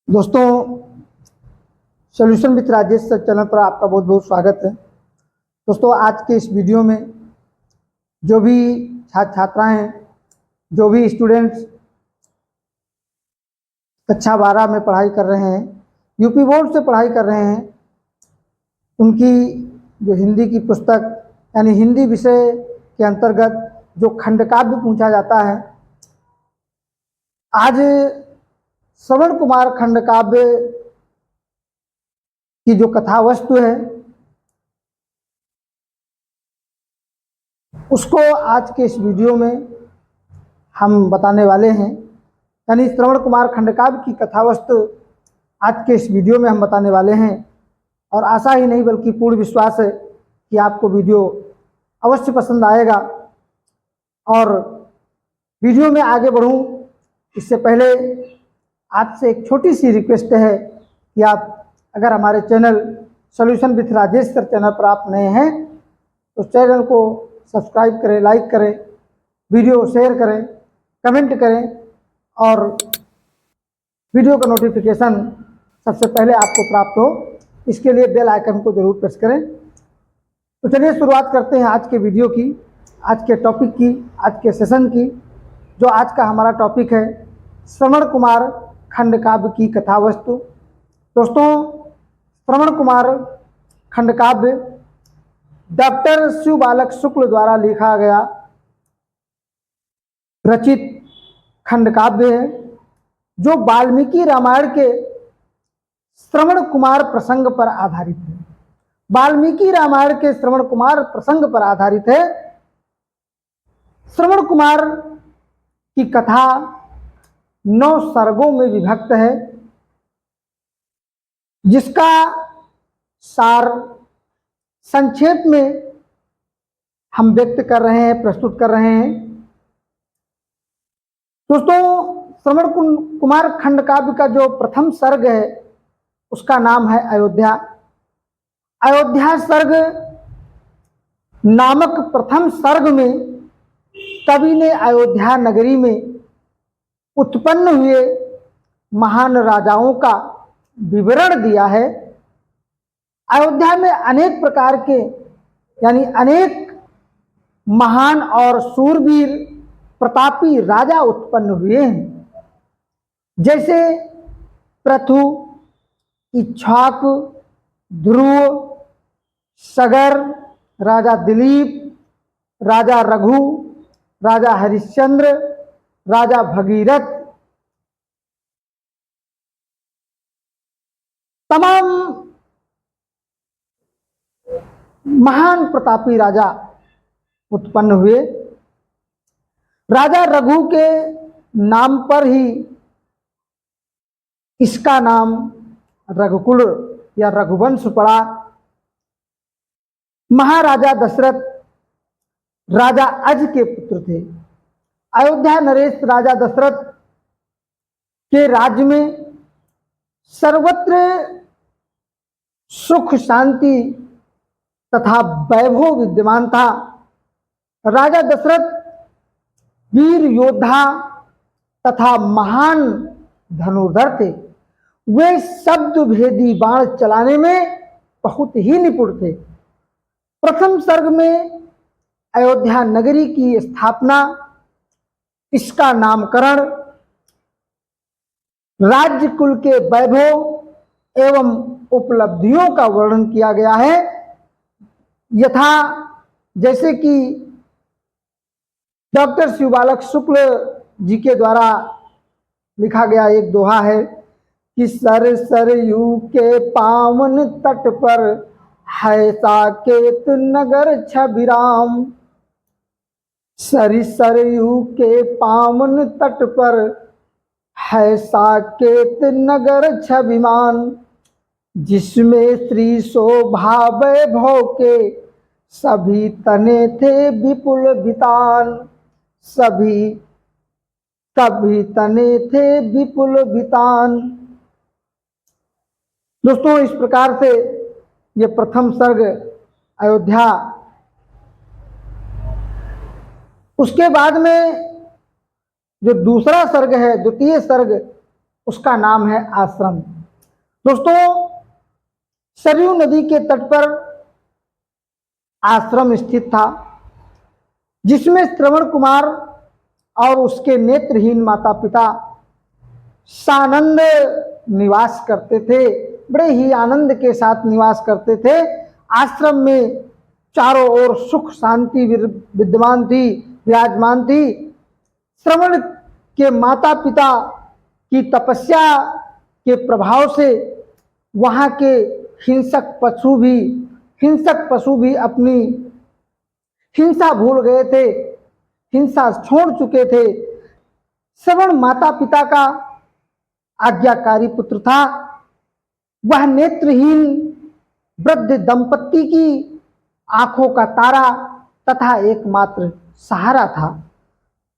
दोस्तों, solution with Rajesh sir channel पर आपका बहुत बहुत स्वागत है। दोस्तों, आज के इस वीडियो में जो भी छात्र छात्राएं हैं, जो भी स्टूडेंट्स कक्षा 12 में पढ़ाई कर रहे हैं, यूपी बोर्ड से पढ़ाई कर रहे हैं, उनकी जो हिंदी की पुस्तक यानी हिंदी विषय के अंतर्गत जो खंडकाव्य पूछा जाता है, आज श्रवण कुमार खंडकाव्य की जो कथा वस्तु है उसको आज के इस वीडियो में हम बताने वाले हैं। यानी श्रवण कुमार खंडकाव्य की कथा वस्तु आज के इस वीडियो में हम बताने वाले हैं, और आशा ही नहीं बल्कि पूर्ण विश्वास है कि आपको वीडियो अवश्य पसंद आएगा। और वीडियो में आगे बढ़ूं इससे पहले आपसे एक छोटी सी रिक्वेस्ट है कि आप अगर हमारे channel solution with Rajesh sir channel पर आप नए हैं तो चैनल को सब्सक्राइब करें, लाइक करें, वीडियो शेयर करें, कमेंट करें, और वीडियो का नोटिफिकेशन सबसे पहले आपको प्राप्त हो, इसके लिए बेल आइकन को जरूर प्रेस करें। तो चलिए शुरुआत करते हैं आज के वीडियो की, आज के टॉपिक की, आज के सेशन की। जो आज का हमारा टॉपिक है श्रवण कुमार खंडकाव्य की कथा वस्तु। दोस्तों, श्रवण कुमार खंडकाव्य डॉक्टर शिव बालक शुक्ल द्वारा लिखा गया रचित खंडकाव्य है, जो वाल्मीकि रामायण के श्रवण कुमार प्रसंग पर आधारित है। वाल्मीकि रामायण के श्रवण कुमार प्रसंग पर आधारित है। श्रवण कुमार की कथा 9 सर्गों में विभक्त है, जिसका सार संक्षेप में हम व्यक्त कर रहे हैं, प्रस्तुत कर रहे हैं। दोस्तों, श्रवण कुमार खंडकाव्य का जो प्रथम सर्ग है उसका नाम है अयोध्या। अयोध्या सर्ग नामक प्रथम सर्ग में कवि ने अयोध्या नगरी में उत्पन्न हुए महान राजाओं का विवरण दिया है। अयोध्या में अनेक प्रकार के यानी अनेक महान और शूरवीर प्रतापी राजा उत्पन्न हुए हैं, जैसे पृथु, इक्ष्वाकु, ध्रुव, सगर, राजा दिलीप, राजा रघु, राजा हरिश्चंद्र, राजा भगीरथ, तमाम महान प्रतापी राजा उत्पन्न हुए। राजा रघु के नाम पर ही इसका नाम रघुकुल या रघुवंश पड़ा। महाराजा दशरथ राजा अज के पुत्र थे। अयोध्या नरेश राजा दशरथ के राज्य में सर्वत्र सुख शांति तथा वैभव विद्यमान था। राजा दशरथ वीर योद्धा तथा महान धनुर्धर थे। वे शब्द भेदी बाण चलाने में बहुत ही निपुण थे। प्रथम सर्ग में अयोध्या नगरी की स्थापना, इसका नामकरण, राज्य कुल के वैभव एवं उपलब्धियों का वर्णन किया गया है। यथा जैसे कि डॉक्टर शिव बालक शुक्ल जी के द्वारा लिखा गया एक दोहा है कि सर सरयू के पावन तट पर है साकेत नगर छबिराम। सर सरयू के पावन तट पर है साकेत नगर छबिमान, जिसमें श्री शोभा वैभव के सभी तने थे विपुल वितान। सभी तने थे विपुल वितान। दोस्तों, इस प्रकार से ये प्रथम सर्ग अयोध्या। उसके बाद में जो दूसरा सर्ग है, द्वितीय सर्ग, उसका नाम है आश्रम। दोस्तों, सरयू नदी के तट पर आश्रम स्थित था, जिसमें श्रवण कुमार और उसके नेत्रहीन माता पिता सानंद निवास करते थे। बड़े ही आनंद के साथ निवास करते थे। आश्रम में चारों ओर सुख शांति विद्यमान थी, विराजमान थी। श्रवण के माता पिता की तपस्या के प्रभाव से वहाँ के हिंसक पशु भी अपनी हिंसा भूल गए थे, हिंसा छोड़ चुके थे। श्रवण माता पिता का आज्ञाकारी पुत्र था। वह नेत्रहीन वृद्ध दंपत्ति की आंखों का तारा तथा एकमात्र सहारा था।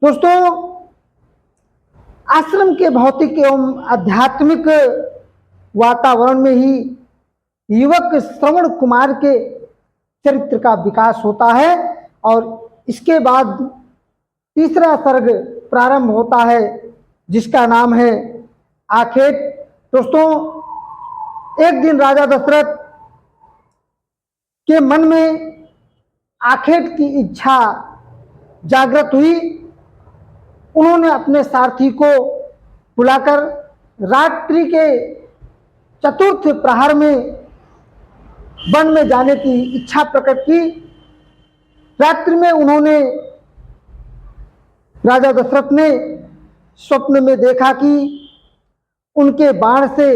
दोस्तों, आश्रम के भौतिक एवं आध्यात्मिक वातावरण में ही युवक श्रवण कुमार के चरित्र का विकास होता है और इसके बाद तीसरा सर्ग प्रारंभ होता है, जिसका नाम है आखेट। दोस्तों, एक दिन राजा दशरथ के मन में आखेट की इच्छा जागृत हुई। उन्होंने अपने सारथी को बुलाकर रात्रि के चतुर्थ प्रहर में वन में जाने की इच्छा प्रकट की। रात्रि में उन्होंने राजा दशरथ ने स्वप्न में देखा कि उनके बाण से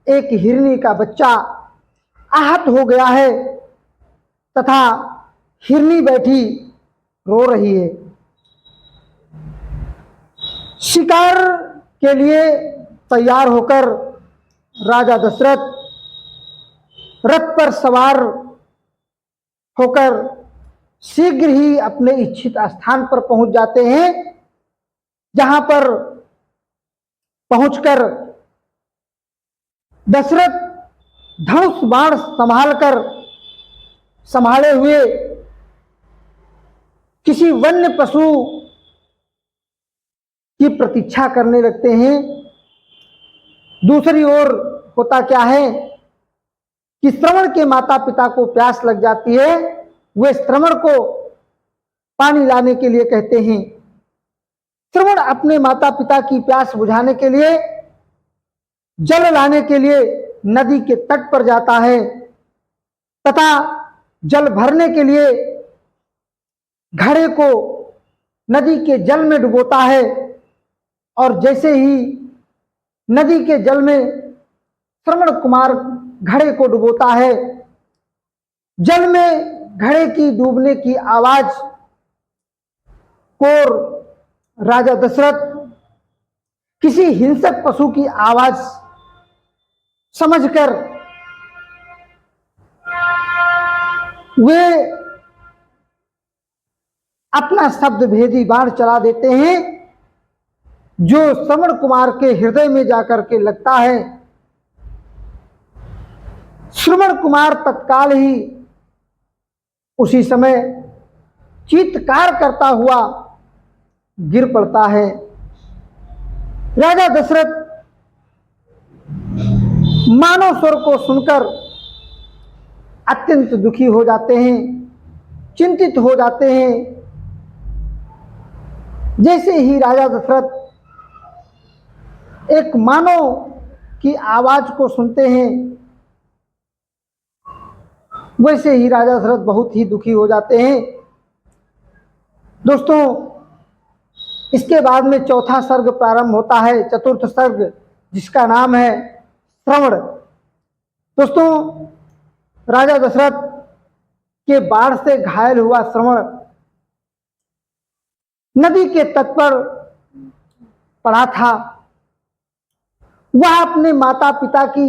एक हिरनी का बच्चा आहत हो गया है तथा हिरनी बैठी रो रही है। शिकार के लिए तैयार होकर राजा दशरथ रथ पर सवार होकर शीघ्र ही अपने इच्छित स्थान पर पहुंच जाते हैं, जहां पर पहुंचकर दशरथ धनुष बाण संभाले हुए किसी वन्य पशु की प्रतीक्षा करने लगते हैं। दूसरी ओर होता क्या है कि श्रवण के माता पिता को प्यास लग जाती है। वे श्रवण को पानी लाने के लिए कहते हैं। श्रवण अपने माता पिता की प्यास बुझाने के लिए जल लाने के लिए नदी के तट पर जाता है तथा जल भरने के लिए घड़े को नदी के जल में डुबोता है। और जैसे ही नदी के जल में श्रवण कुमार घड़े को डुबोता है, जल में घड़े की डूबने की आवाज को राजा दशरथ किसी हिंसक पशु की आवाज समझकर वे अपना शब्द भेदी बाण चला देते हैं, जो श्रवण कुमार के हृदय में जाकर के लगता है। श्रवण कुमार तत्काल ही उसी समय चीत्कार करता हुआ गिर पड़ता है। राजा दशरथ मानव स्वर को सुनकर अत्यंत दुखी हो जाते हैं, चिंतित हो जाते हैं। जैसे ही राजा दशरथ एक मानव की आवाज को सुनते हैं, वैसे ही राजा दशरथ बहुत ही दुखी हो जाते हैं। दोस्तों, इसके बाद में चौथा सर्ग प्रारंभ होता है, चतुर्थ सर्ग, जिसका नाम है श्रवण। दोस्तों, राजा दशरथ के बाढ़ से घायल हुआ श्रवण नदी के तट पर पड़ा था। वह अपने माता पिता की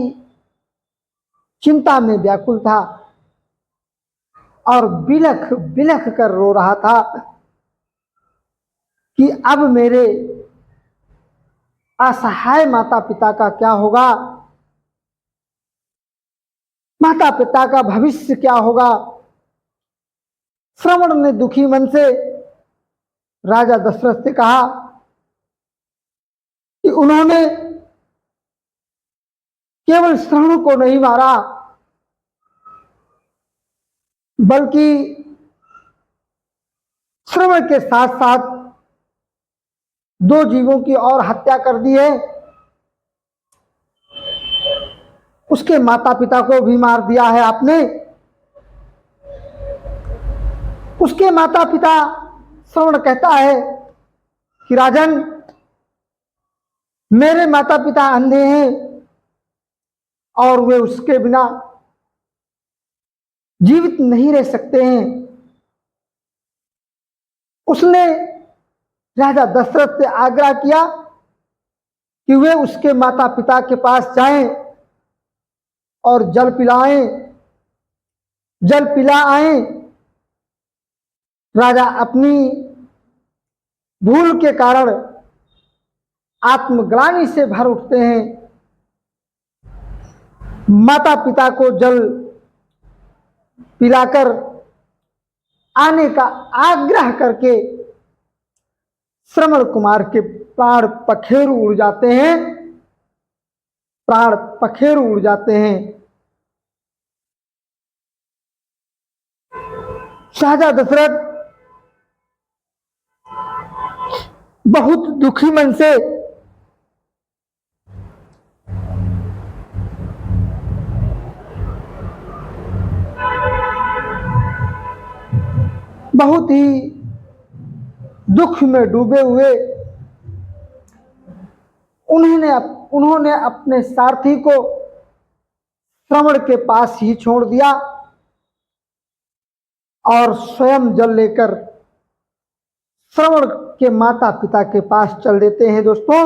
चिंता में व्याकुल था और बिलख बिलख कर रो रहा था कि अब मेरे असहाय माता पिता का क्या होगा, माता पिता का भविष्य क्या होगा। श्रवण ने दुखी मन से राजा दशरथ से कहा कि उन्होंने केवल श्रवण को नहीं मारा, बल्कि श्रवण के साथ साथ दो जीवों की और हत्या कर दी है। उसके माता पिता को भी मार दिया है आपने। उसके माता पिता, श्रवण कहता है कि राजन, मेरे माता पिता अंधे हैं और वे उसके बिना जीवित नहीं रह सकते हैं। उसने राजा दशरथ से आग्रह किया कि वे उसके माता पिता के पास जाएं और जल पिलाएं, जल पिला आए। राजा अपनी भूल के कारण आत्मग्लानि से भर उठते हैं। माता पिता को जल पिलाकर आने का आग्रह करके श्रवण कुमार के प्राण पखेरु उड़ जाते हैं, प्राण पखेरु उड़ जाते हैं। शाहजहां दशरथ बहुत दुखी मन से बहुत ही दुख में डूबे हुए उन्होंने अपने सारथी को श्रवण के पास ही छोड़ दिया और स्वयं जल लेकर श्रवण के माता पिता के पास चल देते हैं। दोस्तों,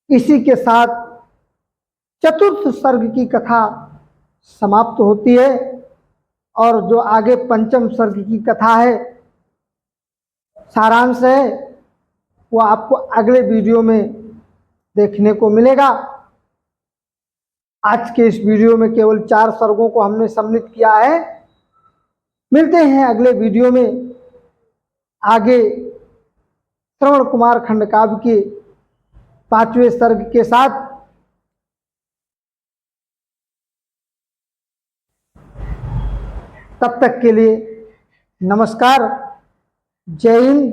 इसी के साथ चतुर्थ सर्ग की कथा समाप्त होती है और जो आगे पंचम सर्ग की कथा है, सारांश है, वो आपको अगले वीडियो में देखने को मिलेगा। आज के इस वीडियो में केवल 4 सर्गों को हमने सम्मिलित किया है। मिलते हैं अगले वीडियो में आगे श्रवण कुमार खंडकाव्य के 5वें सर्ग के साथ। तब तक के लिए नमस्कार। जय हिंद,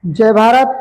जय भारत।